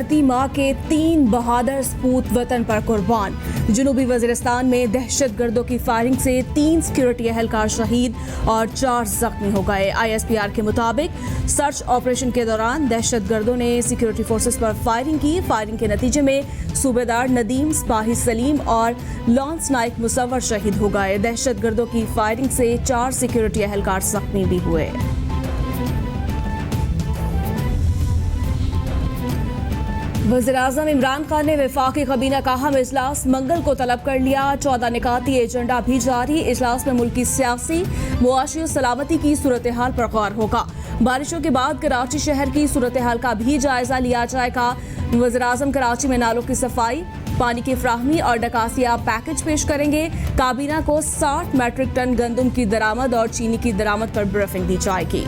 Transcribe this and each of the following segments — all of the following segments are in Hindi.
धरती माँ के 3 बहादुर सपूत वतन पर कुर्बान। जनूबी वजीरिस्तान में दहशतगर्दों की फायरिंग से 3 सिक्योरिटी एहलकार शहीद और 4 जख्मी हो गए। ISPR के मुताबिक सर्च ऑपरेशन के दौरान दहशतगर्दों ने सिक्योरिटी फोर्सेस पर फायरिंग की। फायरिंग के नतीजे में सूबेदार नदीम, सिपाही सलीम और लॉन्स नाइक मुसव्वर शहीद हो गए। दहशतगर्दों की फायरिंग से 4 सिक्योरिटी एहलकार जख्मी भी हुए। वज़ीर-ए-आज़म इमरान खान ने वफाकी काबीना का अहम इजलास मंगल को तलब कर लिया। 14 निकाती एजेंडा भी जारी। इजलास में मुल्क की सियासी, मुआशी और सलामती की सूरत हाल पर गौर होगा। बारिशों के बाद कराची शहर की सूरत हाल का भी जायजा लिया जाएगा। वज़ीर-ए-आज़म कराची में नालों की सफाई, पानी की फ्राहमी और निकासिया पैकेज पेश करेंगे। काबीना को 60 मैट्रिक टन गंदम की दरामद और चीनी की दरामद पर ब्रीफिंग दी जाएगी।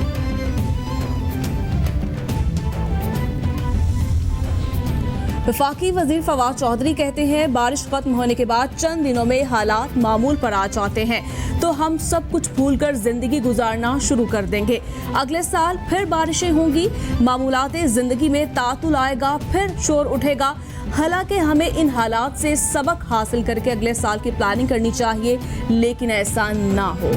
वफाकी वजीर फवाद चौधरी कहते हैं, बारिश खत्म होने के बाद चंद दिनों में हालात मामूल पर आ जाते हैं तो हम सब कुछ भूलकर जिंदगी गुजारना शुरू कर देंगे। अगले साल फिर बारिशें होंगी, मामूलाते जिंदगी में तातुल आएगा, फिर शोर उठेगा। हालांकि हमें इन हालात से सबक हासिल करके अगले साल की प्लानिंग करनी चाहिए, लेकिन ऐसा ना हो।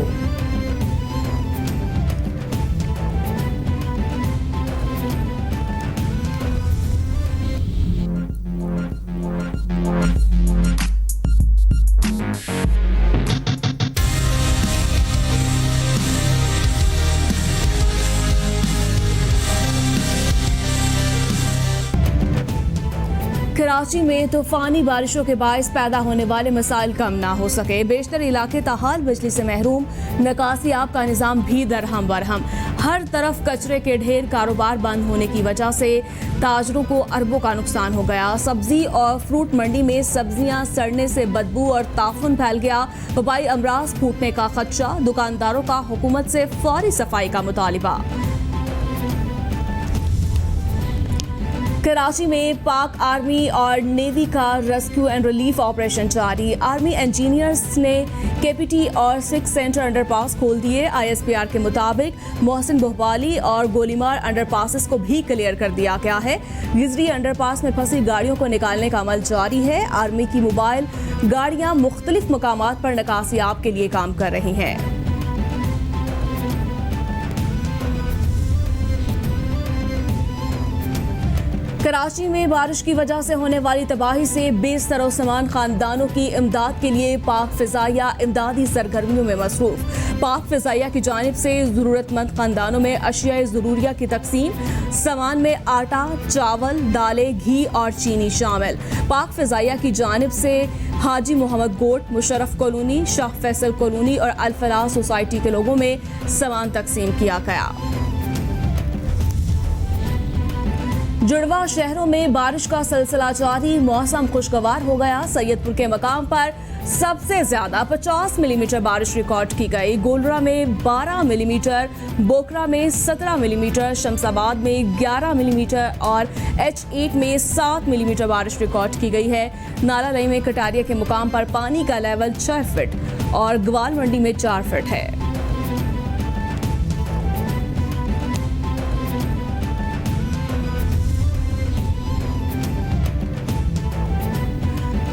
कराची में तूफानी बारिशों के बायस पैदा होने वाले मसाइल कम ना हो सके। बेशतर इलाके ताहाल बिजली से महरूम, निकासी आब का निज़ाम भी दरहम बरहम। हर तरफ कचरे के ढेर, कारोबार बंद होने की वजह से ताजरों को अरबों का नुकसान हो गया। सब्जी और फ्रूट मंडी में सब्जियां सड़ने से बदबू और ताफुन फैल गया। वबाई अमराज फूटने का खदशा, दुकानदारों का हुकूमत से फौरी सफाई का मुतालिबा। कराची में पाक आर्मी और नेवी का रेस्क्यू एंड रिलीफ ऑपरेशन जारी। आर्मी इंजीनियर्स ने KPT और 6 सेंटर अंडरपास खोल दिए। ISPR के मुताबिक मोहसिन बोहबाली और गोलीमार अंडरपासेस को भी क्लियर कर दिया गया है। गिजरी अंडरपास में फंसी गाड़ियों को निकालने का अमल जारी है। आर्मी की मोबाइल गाड़ियां मुख्तलिफ मकामात पर निकासियाब के लिए काम कर रही हैं। कराची में बारिश की वजह से होने वाली तबाही से बेसर सामान खानदानों की इमदाद के लिए पाक फिजाइया इमदादी सरगर्मियों में मसरूफ। पाक फिजाइया की जानिब से ज़रूरतमंद खानदानों में अशिया ज़रूरिया की तकसीम, सामान में आटा, चावल, दालें, घी और चीनी शामिल। पाक फिजाइया की जानिब से हाजी मोहम्मद गोट, मुशर्रफ कॉलोनी, शाह फैसल कॉलोनी और अल फलाह सोसाइटी के लोगों में सामान तकसीम किया गया। जुड़वा शहरों में बारिश का सिलसिला जारी, मौसम खुशगवार हो गया। सैयदपुर के मकाम पर सबसे ज्यादा 50 मिलीमीटर बारिश रिकॉर्ड की गई। गोलरा में 12 मिलीमीटर, बोकरा में 17 मिलीमीटर, शमसाबाद में 11 मिलीमीटर और H8 में 7 मिलीमीटर बारिश रिकॉर्ड की गई है। नाला लई में कटारिया के मुकाम पर पानी का लेवल 6 फीट और ग्वाल मंडी में 4 फीट है।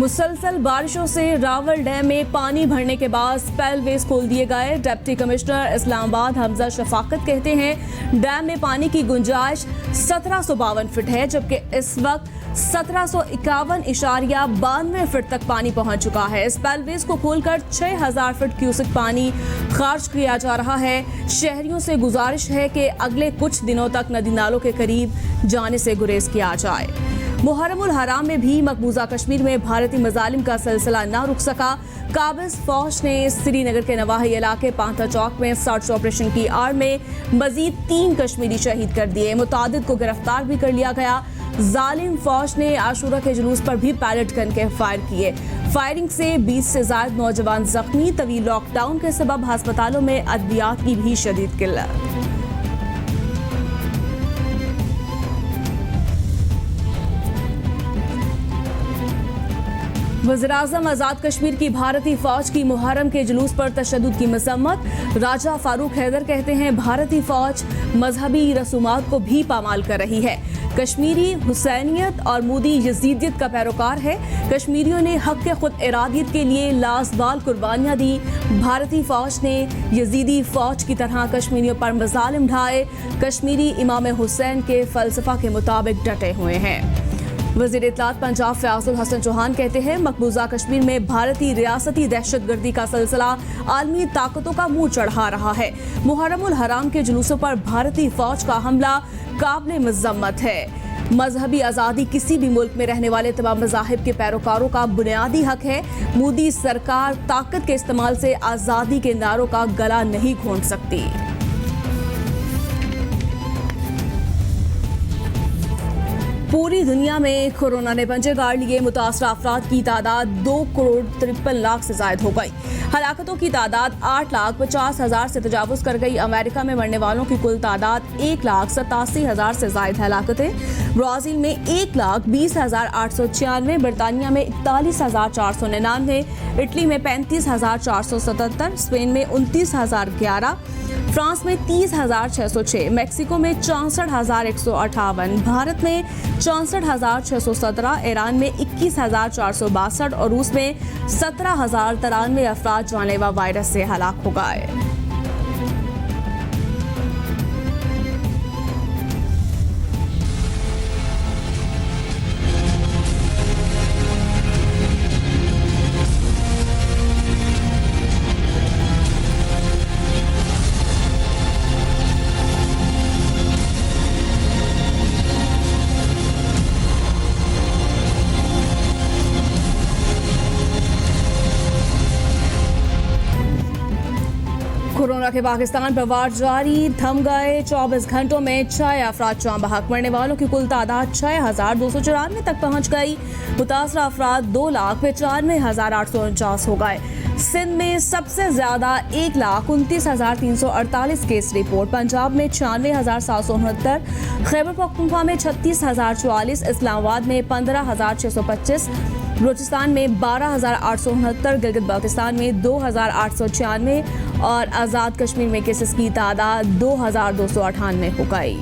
मुसलसल बारिशों से रावल डैम में पानी भरने के बाद स्पेलवेज खोल दिए गए। डिप्टी कमिश्नर इस्लामाबाद हमजा शफाकत कहते हैं, डैम में पानी की गुंजाइश 1752 फीट है, जबकि इस वक्त 1751.92 फीट तक पानी पहुंच चुका है। स्पेलवेज को खोलकर 6000 फीट क्यूसेक पानी खारिज किया जा रहा है। शहरियों से गुजारिश है कि अगले कुछ दिनों तक नदी नालों के करीब जाने से गुरेज किया जाए। मुहर्रमुल हराम में भी मकबूजा कश्मीर में भारतीय मजालिम का सिलसिला न रुक सका। काबिज फौज ने श्रीनगर के नवाही इलाके पांथा चौक में सर्च ऑपरेशन की आड़ में मजीद 3 कश्मीरी शहीद कर दिए। मुतादिद को गिरफ्तार भी कर लिया गया। जालिम फौज ने आशूरा के जुलूस पर भी पैलेट गन के फायर किए। फायरिंग से 20 से ज्यादा नौजवान जख्मी। तवील लॉकडाउन के सबब अस्पतालों में अद्वियात की भी शदीद किल्लत। वज़ीर-ए-आज़म आज़ाद कश्मीर की भारतीय फौज की मुहर्रम के जुलूस पर तशद्दुद की मजम्मत। राजा फारूक हैदर कहते हैं, भारतीय फौज मजहबी रसूमात को भी पामाल कर रही है। कश्मीरी हुसैनियत और मोदी यजीदियत का पैरोकार है। कश्मीरियों ने हक के खुद इरादियत के लिए लाजवाल कुर्बानियां दी। भारतीय फौज ने यजीदी फौज की तरह कश्मीरियों पर मजालिम ढाए। कश्मीरी इमाम हुसैन के फलसफा के मुताबिक डटे हुए हैं। वज़ीर इत्तलात पंजाब फयाजुल हसन चौहान कहते हैं, मकबूजा कश्मीर में भारतीय रियासती दहशतगर्दी का सिलसिला आलमी ताकतों का मुंह चढ़ा रहा है। मुहर्रमुल हराम के जुलूसों पर भारतीय फौज का हमला काबिल मजम्मत है। मजहबी आज़ादी किसी भी मुल्क में रहने वाले तमाम मज़ाहिब के पैरोकारों का बुनियादी हक है। मोदी सरकार ताकत के इस्तेमाल से आज़ादी के नारों का गला नहीं घोंट सकती। पूरी दुनिया में कोरोना ने पंजे गाड़ लिए। मुतासरा अफराद की तादाद 2,53,00,000 से जायद हो गई। हलाकतों की तादाद 8,50,000 से तजावुज़ कर गई। अमेरिका में मरने वालों की कुल तादाद 1,87,000 से जायद हलाकतें। ब्राज़ील में 1,20,896, बरतानिया में 41,499, इटली में 35,477, स्पेन में 29,011, फ्रांस में 30,606, मैक्सिको में 64,158, भारत में 64,617, ईरान में 21,462 और रूस में 17,093 अफराद जानलेवा वायरस से हलाक हो गए। कोरोना के पाकिस्तान पर वार जारी, थम गए। 24 घंटों में 6 अफराद जान बहक। मरने वालों की कुल तादाद 6,294 तक पहुंच गई। मुतासरा अफराद 2,95,849 हो गए। सिंध में सबसे ज्यादा 1,29,348 केस रिपोर्ट। पंजाब में 96,769, खैबर पख्तूनख्वा में 36,044, इस्लामाबाद में 15,625, बलूचिस्तान में 12,869, गिलगित बाल्टिस्तान में 2,896 और आज़ाद कश्मीर में केसेस की तादाद 2,298 हो गई।